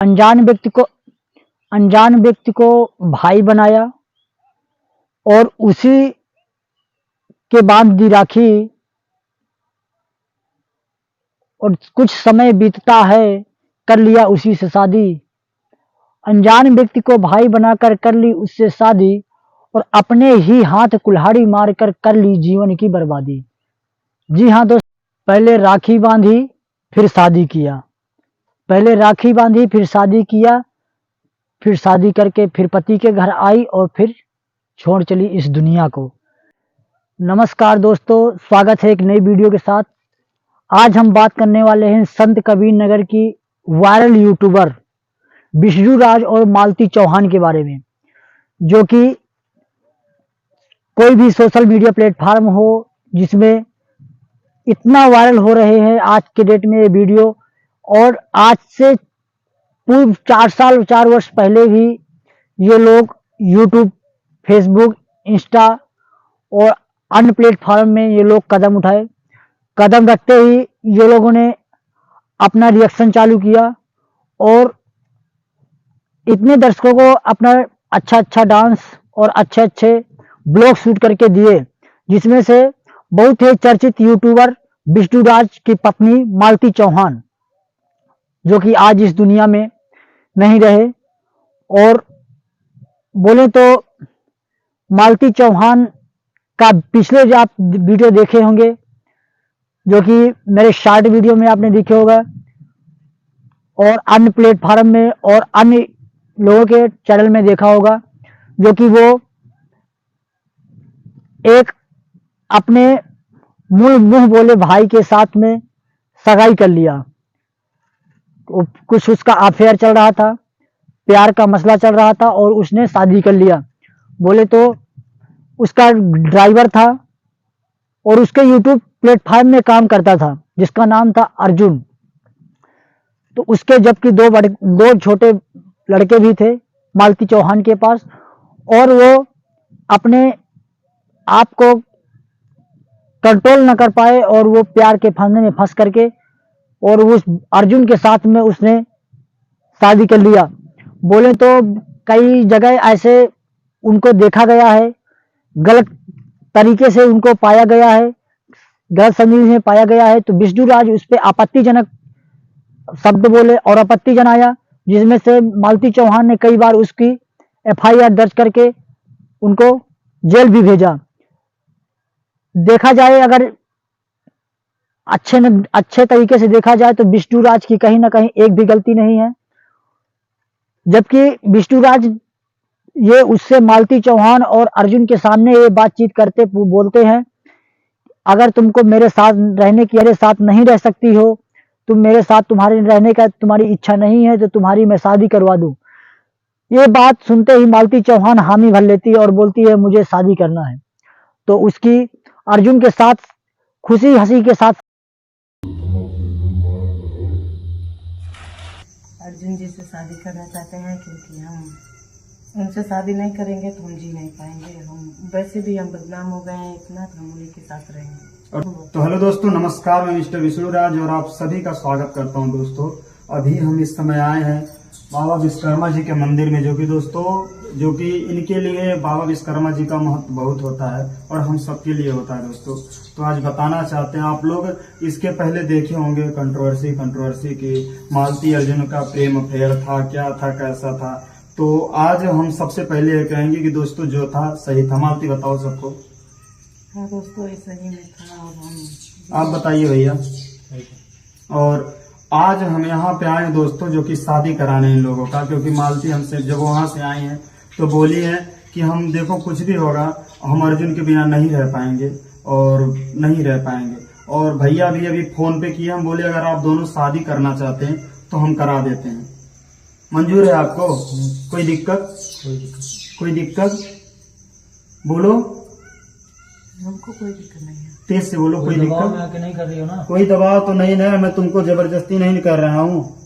अनजान व्यक्ति को भाई बनाया और उसी के बांध दी राखी। और कुछ समय बीतता है, कर लिया उसी से शादी। अनजान व्यक्ति को भाई बनाकर कर ली उससे शादी और अपने ही हाथ कुल्हाड़ी मारकर कर ली जीवन की बर्बादी। जी हाँ दोस्त, पहले राखी बांधी फिर शादी किया, पहले राखी बांधी फिर शादी किया, फिर शादी करके फिर पति के घर आई और फिर छोड़ चली इस दुनिया को। नमस्कार दोस्तों, स्वागत है एक नई वीडियो के साथ। आज हम बात करने वाले हैं संत कबीर नगर की वायरल यूट्यूबर विष्णु राज और मालती चौहान के बारे में, जो कि कोई भी सोशल मीडिया प्लेटफार्म हो जिसमें इतना वायरल हो रहे हैं आज के डेट में ये वीडियो। और आज से पूर्व 4 वर्ष पहले भी ये लोग यूट्यूब, फेसबुक, इंस्टा और अन्य प्लेटफॉर्म में ये लोग कदम उठाए। कदम रखते ही ये लोगों ने अपना रिएक्शन चालू किया और इतने दर्शकों को अपना अच्छा डांस और अच्छे ब्लॉग शूट करके दिए, जिसमें से बहुत ही चर्चित यूट्यूबर विष्णु राज की पत्नी मालती चौहान, जो कि आज इस दुनिया में नहीं रहे। और बोले तो मालती चौहान का पिछले जो आप वीडियो देखे होंगे, जो कि मेरे शॉर्ट वीडियो में आपने देखे होगा और अन्य प्लेटफॉर्म में और अन्य लोगों के चैनल में देखा होगा, जो कि वो एक अपने मुंह बोले भाई के साथ में सगाई कर लिया। कुछ उसका अफेयर चल रहा था, प्यार का मसला चल रहा था और उसने शादी कर लिया। बोले तो उसका ड्राइवर था और उसके यूट्यूब प्लेटफॉर्म में काम करता था, जिसका नाम था अर्जुन। तो उसके जबकि दो छोटे लड़के भी थे मालती चौहान के पास, और वो अपने आप को कंट्रोल न कर पाए और वो प्यार के फंदे में फंस करके और उस अर्जुन के साथ में उसने शादी कर लिया। बोले तो कई जगह ऐसे उनको देखा गया है, गलत तरीके से उनको पाया गया है, गलत समझ में पाया गया है। तो विष्णु राज उस पर आपत्तिजनक शब्द बोले और आपत्ति जनाया, जिसमें से मालती चौहान ने कई बार उसकी FIR दर्ज करके उनको जेल भी भेजा। देखा जाए, अगर अच्छे तरीके से देखा जाए तो विष्णु राज की कहीं ना कहीं एक भी गलती नहीं है। जबकि विष्णु राज ये उससे मालती चौहान और अर्जुन के सामने ये बातचीत करते बोलते हैं, अगर तुमको मेरे साथ रहने की, मेरे साथ नहीं रह सकती हो, तुम मेरे साथ तुम्हारे रहने का तुम्हारी इच्छा नहीं है तो तुम्हारी मैं शादी करवा दूं। ये बात सुनते ही मालती चौहान हामी भर लेती है और बोलती है मुझे शादी करना है। तो उसकी अर्जुन के साथ खुशी हंसी के साथ अर्जुन जी से शादी करना चाहते हैं, क्योंकि हम उनसे शादी नहीं करेंगे तो हम जी नहीं पाएंगे। हम वैसे भी हम बदनाम हो गए हैं इतना, तो हम उन्हीं के साथ रहेंगे। तो हेलो दोस्तों, नमस्कार। मैं मिस्टर विष्णु राज और आप सभी का स्वागत करता हूं। दोस्तों, अभी हम इस समय आए हैं बाबा विश्वकर्मा जी के मंदिर में, जो कि इनके लिए बाबा विश्वकर्मा जी का महत्व बहुत होता है और हम सबके लिए होता है दोस्तों। तो आज बताना चाहते हैं, आप लोग इसके पहले देखे होंगे कंट्रोवर्सी की मालती अर्जुन का प्रेम अफेयर था, क्या था, कैसा था। तो आज हम सबसे पहले ये कहेंगे कि दोस्तों जो था सही था। मालती बताओ सबको। हाँ दोस्तों, ये सही में था। और हम आप बताइए भैया। और आज हम यहाँ पे आए दोस्तों, जो कि शादी कराने इन लोगों का, क्योंकि मालती हमसे जब वहां से आई हैं तो बोली है कि हम देखो कुछ भी होगा, हम अर्जुन के बिना नहीं रह पाएंगे और नहीं रह पाएंगे। और भैया भी अभी फोन पे किए, हम बोले अगर आप दोनों शादी करना चाहते हैं तो हम करा देते हैं। मंजूर है आपको? कोई दिक्कत? कोई दिक्कत बोलो। हमको कोई दिक्कत नहीं है। तेज से बोलो। कोई दिक्कत नहीं कर रही हो ना? कोई दबाव तो नहीं है, मैं तुमको जबरदस्ती नहीं कर रहा हूँ।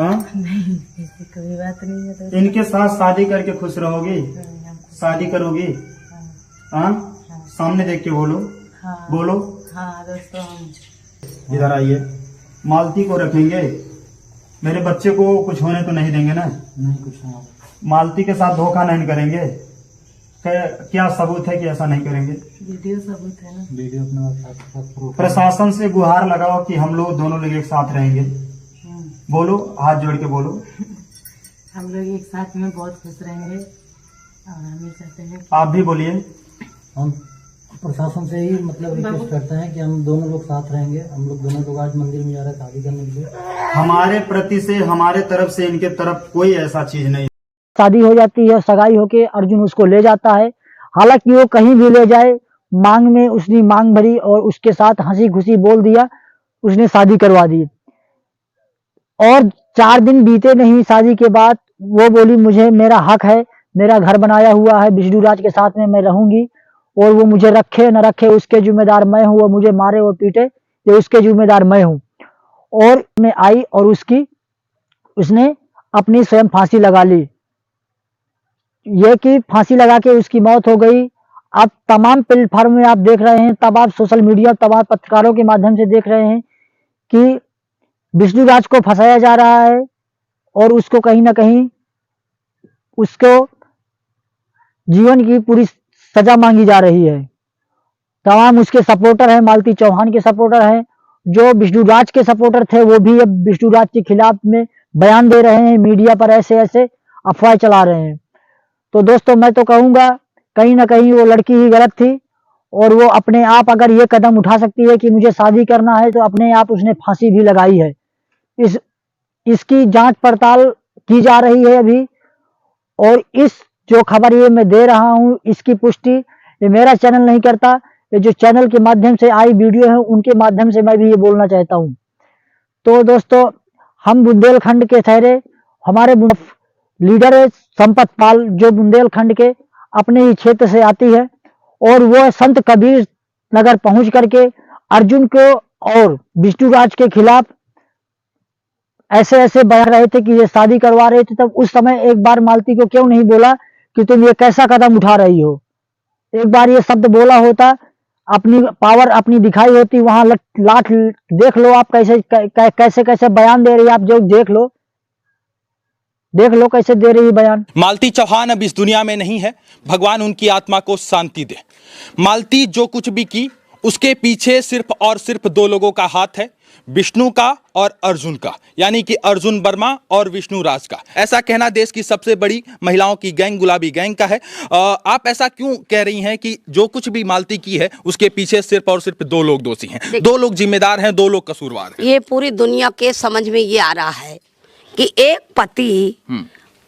नहीं, ऐसी कोई बात नहीं है दोस्तों। इनके साथ शादी करके खुश रहोगी? शादी करोगी? हाँ, सामने देख के बोलो। हाँ बोलो। हाँ दोस्तों, हम इधर आइए। मालती को रखेंगे मेरे बच्चे को कुछ होने तो नहीं देंगे ना? नहीं, कुछ नहीं होगा। मालती के साथ धोखा नहीं करेंगे? क्या सबूत है कि ऐसा नहीं करेंगे? वीडियो सबूत है ना। वीडियो अपने साथ प्रूफ है। प्रशासन से गुहार लगाओ कि हम लोग दोनों लोग एक साथ रहेंगे। बोलो, हाथ जोड़ के बोलो। हम लोग एक साथ में बहुत खुश रहेंगे और हम ये चाहते हैं आप भी बोलिए। हम प्रशासन से ही मतलब रिक्वेस्ट करते हैं कि हम दोनों लोग साथ रहेंगे। हम लोग दोनों लोग आज मंदिर में जा रहे हैं शादी करने के लिए। हमारे प्रति से, हमारे तरफ से इनके तरफ कोई ऐसा चीज नहीं। शादी हो जाती है, सगाई होके अर्जुन उसको ले जाता है। हालांकि वो कहीं भी ले जाए, मांग में उसने मांग भरी और उसके साथ हंसी खुशी बोल दिया, उसने शादी करवा दी। और 4 दिन बीते नहीं शादी के बाद, वो बोली मुझे मेरा हक है, मेरा घर बनाया हुआ है, विष्णु राज के साथ में मैं रहूंगी और वो मुझे रखे न रखे उसके जिम्मेदार मैं हूँ, वो मुझे मारे और पीटे ये उसके जिम्मेदार मैं हूँ। और मैं आई और उसने अपनी स्वयं फांसी लगा ली। ये कि फांसी लगा के उसकी मौत हो गई। अब तमाम प्लेटफॉर्म में आप देख रहे हैं, तब आप सोशल मीडिया, तमाम पत्रकारों के माध्यम से देख रहे हैं कि विष्णु राज को फंसाया जा रहा है और उसको कहीं ना कहीं उसको जीवन की पूरी सजा मांगी जा रही है। तमाम उसके सपोर्टर हैं, मालती चौहान के सपोर्टर हैं, जो विष्णु राज के सपोर्टर थे वो भी अब विष्णु राज के खिलाफ में बयान दे रहे हैं, मीडिया पर ऐसे ऐसे अफवाह चला रहे हैं। तो दोस्तों मैं तो कहूंगा कहीं ना कहीं वो लड़की ही गलत थी और वो अपने आप अगर ये कदम उठा सकती है कि मुझे शादी करना है, तो अपने आप उसने फांसी भी लगाई है। इसकी जांच पड़ताल की जा रही है अभी। और इस जो खबर ये मैं दे रहा हूं, इसकी पुष्टि ये मेरा चैनल नहीं करता, ये जो चैनल के माध्यम से आई वीडियो है उनके माध्यम से मैं भी ये बोलना चाहता हूं। तो दोस्तों हम बुंदेलखंड के ठहरे, हमारे लीडर है संपत पाल, जो बुंदेलखंड के अपने ही क्षेत्र से आती है और वो संत कबीर नगर पहुंच करके अर्जुन को और विष्णु राज के खिलाफ ऐसे ऐसे बयान रहे थे कि ये शादी करवा रहे थे। तब उस समय एक बार मालती को क्यों नहीं बोला कि तुम ये कैसा कदम उठा रही हो? एक बार ये शब्द बोला होता, अपनी पावर अपनी दिखाई होती। वहां लाठ देख लो आप कैसे कैसे कैसे बयान दे रही है, आप जो देख लो कैसे दे रही है बयान। मालती चौहान अब इस दुनिया में नहीं है, भगवान उनकी आत्मा को शांति दे। मालती जो कुछ भी की, उसके पीछे सिर्फ और सिर्फ 2 लोगों का हाथ है, विष्णु का और अर्जुन का, यानी कि अर्जुन वर्मा और विष्णु राज का। ऐसा कहना देश की सबसे बड़ी महिलाओं की गैंग गुलाबी गैंग का है। आप ऐसा क्यों कह रही हैं कि जो कुछ भी मालती की है उसके पीछे सिर्फ और सिर्फ 2 लोग दोषी हैं, 2 लोग जिम्मेदार हैं, 2 लोग कसूरवार हैं? ये पूरी दुनिया के समझ में ये आ रहा है कि एक पति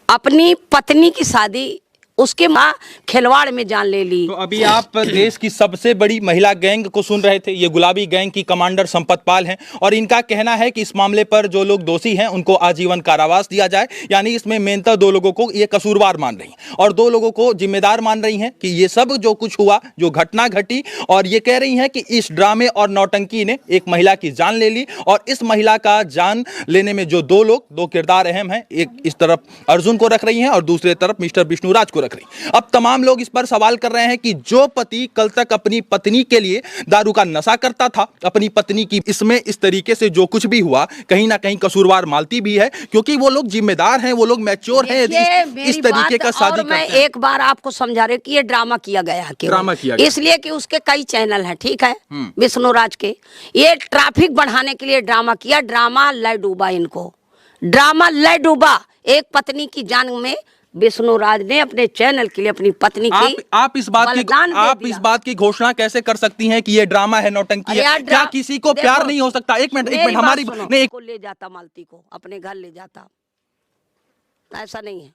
अपनी पत्नी की शादी उसके माँ खिलवाड़ में जान ले ली। तो अभी आप देश की सबसे बड़ी महिला गैंग को सुन रहे थे। ये गुलाबी गैंग की कमांडर संपत पाल हैं और इनका कहना है कि इस मामले पर जो लोग दोषी हैं उनको आजीवन कारावास दिया जाए। यानी इसमें मेनता 2 लोगों को ये कसूरवार मान रही हैं और 2 लोगों को जिम्मेदार मान रही हैं कि ये सब जो कुछ हुआ, जो घटना घटी, और ये कह रही हैं कि इस ड्रामे और नौटंकी ने एक महिला की जान ले ली। और इस महिला का जान लेने में जो 2 किरदार अहम हैं, एक इस तरफ अर्जुन को रख रही हैं और दूसरे तरफ मिस्टर विष्णु राज को रख रही। अब तमाम लोग इस पर सवाल कर रहे हैं कि जो पति कल तक अपनी पत्नी के लिए दारू का नशा करता था, अपनी पत्नी की इसमें इस तरीके से जो कुछ भी हुआ, कहीं ना कहीं कसूरवार मालती भी है, क्योंकि वो लोग जिम्मेदार हैं, वो लोग मैच्योर हैं इस तरीके का शादी करते हैं। मैं एक बार आपको समझा रही हूँ कि ये ड्रामा किया गया है, ड्रामा किया गया इसलिए कि उसके कई चैनल हैं, ठीक है, विष्णु राज के। ये ट्रैफिक बढ़ाने के लिए ड्रामा किया, ड्रामा लय डूबा इनको, ड्रामा लय डूबा। एक पत्नी की जान में विष्णु राज ने अपने चैनल के लिए अपनी पत्नी की आप इस बात की घोषणा कैसे कर सकती हैं कि ये ड्रामा है, नौटंकी है? क्या किसी को प्यार नहीं हो सकता? एक मिनट हमारी नहीं, को ले जाता, मालती को अपने घर ले जाता, ऐसा नहीं है।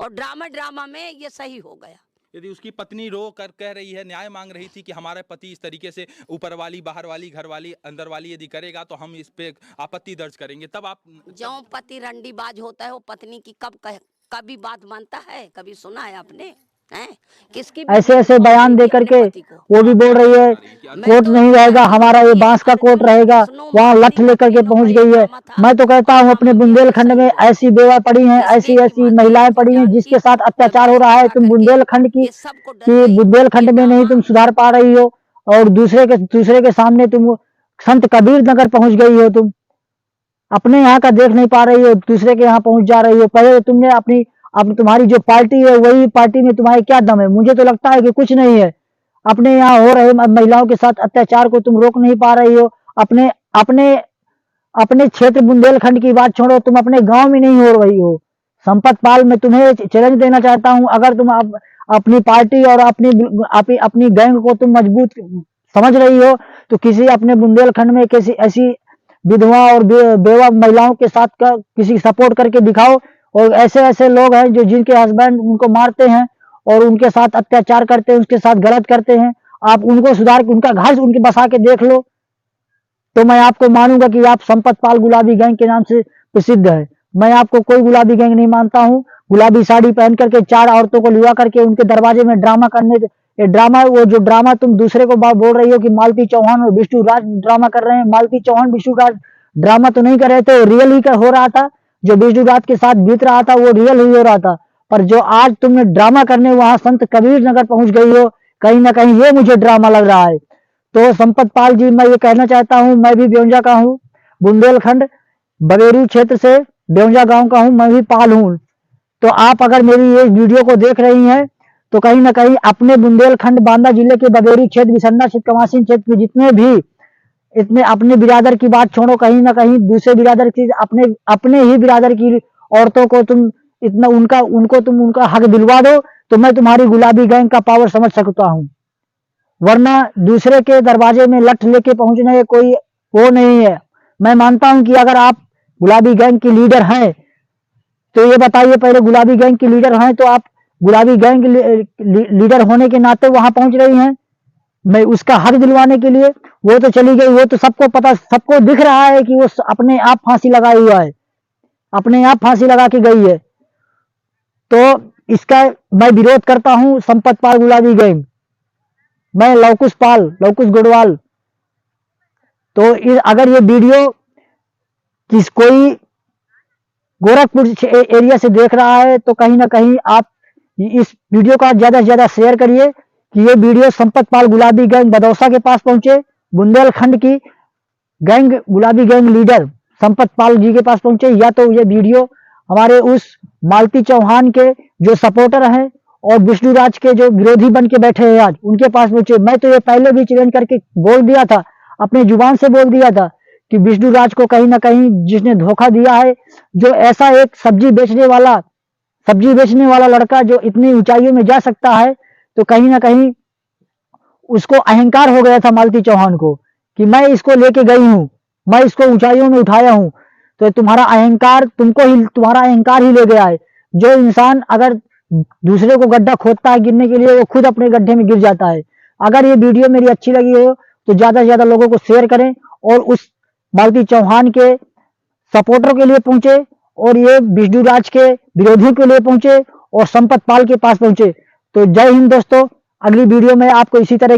और ड्रामा में ये सही हो गया। यदि उसकी पत्नी रो कर कह रही है, न्याय मांग रही थी कि हमारा पति इस तरीके से ऊपर वाली, बाहर वाली, घर वाली, अंदर वाली यदि करेगा तो हम इस पे आपत्ति दर्ज करेंगे, तब आप जो पति रंडीबाज होता है वो पत्नी की कभी बात मानता है? कभी सुना है आपने? हैं? किसकी ऐसे ऐसे बयान दे करके वो भी बोल रही है कोर्ट नहीं रहेगा, हमारा ये बांस का कोर्ट रहेगा, वहाँ लठ लेकर के पहुंच गई है। मैं तो कहता हूँ अपने बुंदेलखंड में ऐसी बेवा पड़ी हैं, ऐसी ऐसी महिलाएं पड़ी हैं जिसके साथ अत्याचार हो रहा है। तुम बुंदेलखंड की बुंदेलखंड में नहीं तुम सुधार पा रही हो और दूसरे के सामने तुम संत कबीर नगर पहुंच गई हो। तुम अपने यहाँ का देख नहीं पा रही हो, दूसरे के यहाँ पहुंच जा रही हो। पहले तुमने अपनी तुम्हारी जो पार्टी है वही पार्टी में तुम्हारे क्या दम है? मुझे तो लगता है कि कुछ नहीं है। अपने यहाँ हो रहे महिलाओं के साथ अत्याचार को तुम रोक नहीं पा रही हो। अपने अपने अपने क्षेत्र बुंदेलखंड की बात छोड़ो, तुम अपने गांव में नहीं हो रही हो। संपत पाल, मैं तुम्हें चैलेंज देना चाहता हूं, अगर तुम अपनी पार्टी और अपनी गैंग को तुम मजबूत समझ रही हो तो किसी अपने बुंदेलखंड में किसी ऐसी विधवा और बेवा महिलाओं के साथ किसी सपोर्ट करके दिखाओ। और ऐसे ऐसे लोग हैं जो जिनके हस्बैंड उनको मारते हैं और उनके साथ अत्याचार करते हैं, उसके साथ गलत करते हैं, आप उनको सुधार के उनका घर उनके बसा के देख लो, तो मैं आपको मानूंगा कि आप संपत पाल गुलाबी गैंग के नाम से प्रसिद्ध है। मैं आपको कोई गुलाबी गैंग नहीं मानता हूं। गुलाबी साड़ी पहन करके 4 औरतों को लिवा करके उनके दरवाजे में ड्रामा करने, ये ड्रामा, वो जो ड्रामा तुम दूसरे को बोल रही हो कि मालती चौहान और विष्णु राज ड्रामा कर रहे हैं, मालती चौहान विष्णु राज ड्रामा तो नहीं कर रहे थे, रियल ही हो रहा था। जो विष्णु राज के साथ बीत रहा था वो रियल ही हो रहा था। पर जो आज तुमने ड्रामा करने वहां संत कबीर नगर पहुंच गई हो, कहीं ना कहीं ये मुझे ड्रामा लग रहा है। तो संपत पाल जी, मैं ये कहना चाहता हूं, मैं भी बेवंजा का हूं, बुंदेलखंड बगेरू क्षेत्र से बेवंजा गांव का हूं, मैं भी पाल हूं। तो आप अगर मेरी ये वीडियो को देख रही हैं तो कहीं ना कहीं अपने बुंदेलखंड बांदा जिले के बगेरू क्षेत्र, बिसन्ना क्षेत्र, कमासीन क्षेत्र में जितने भी इतने अपने बिरादर की बात छोड़ो, कहीं ना कहीं दूसरे बिरादर की अपने ही बिरादर की औरतों को तुम इतना उनका हक दिलवा दो तो मैं तुम्हारी गुलाबी गैंग का पावर समझ सकता हूं। वरना दूसरे के दरवाजे में लठ लेके पहुंचने कोई वो नहीं है। मैं मानता हूं कि अगर आप गुलाबी गैंग की लीडर हैं तो ये बताइए, पहले गुलाबी गैंग की लीडर हैं तो आप गुलाबी गैंग लीडर होने के नाते वहां पहुंच रही हैं। मैं उसका हक दिलवाने के लिए, वो तो चली गई, वो तो सबको पता, सबको दिख रहा है कि वो अपने आप फांसी लगाई हुआ है, अपने आप फांसी लगा के गई है। तो इसका मैं विरोध करता हूं, संपत पाल गुलाबी गैंग। मैं लवकुश पाल, लवकुश गुडवाल। तो अगर ये वीडियो कोई गोरखपुर एरिया से देख रहा है तो कहीं ना कहीं आप इस वीडियो का ज्यादा से ज्यादा शेयर करिए कि ये वीडियो संपत पाल गुलाबी गैंग बदौसा के पास पहुंचे, बुंदेलखंड की गैंग गुलाबी गैंग लीडर संपत पाल जी के पास पहुंचे, या तो ये वीडियो हमारे उस मालती चौहान के जो सपोर्टर हैं और विष्णु राज के जो विरोधी बन के बैठे हैं आज, उनके पास पहुंचे। मैं तो ये पहले भी चैलेंज करके बोल दिया था, अपने जुबान से बोल दिया था कि विष्णु राज को कहीं ना कहीं जिसने धोखा दिया है, जो ऐसा एक सब्जी बेचने वाला लड़का जो इतनी ऊंचाइयों में जा सकता है, तो कहीं ना कहीं उसको अहंकार हो गया था मालती चौहान को कि मैं इसको लेके गई हूं, मैं इसको ऊंचाइयों में उठाया हूं। तो तुम्हारा अहंकार ही ले गया है। जो इंसान अगर दूसरे को गड्ढा खोदता है गिरने के लिए, वो खुद अपने गड्ढे में गिर जाता है। अगर ये वीडियो मेरी अच्छी लगी हो तो ज्यादा से ज्यादा लोगों को शेयर करें और उस मालती चौहान के सपोर्टर के लिए पहुंचे और ये विष्णु राज के विरोधियों के लिए पहुंचे और संपत पाल के पास पहुंचे। तो जय हिंद दोस्तों, अगली वीडियो में आपको इसी तरह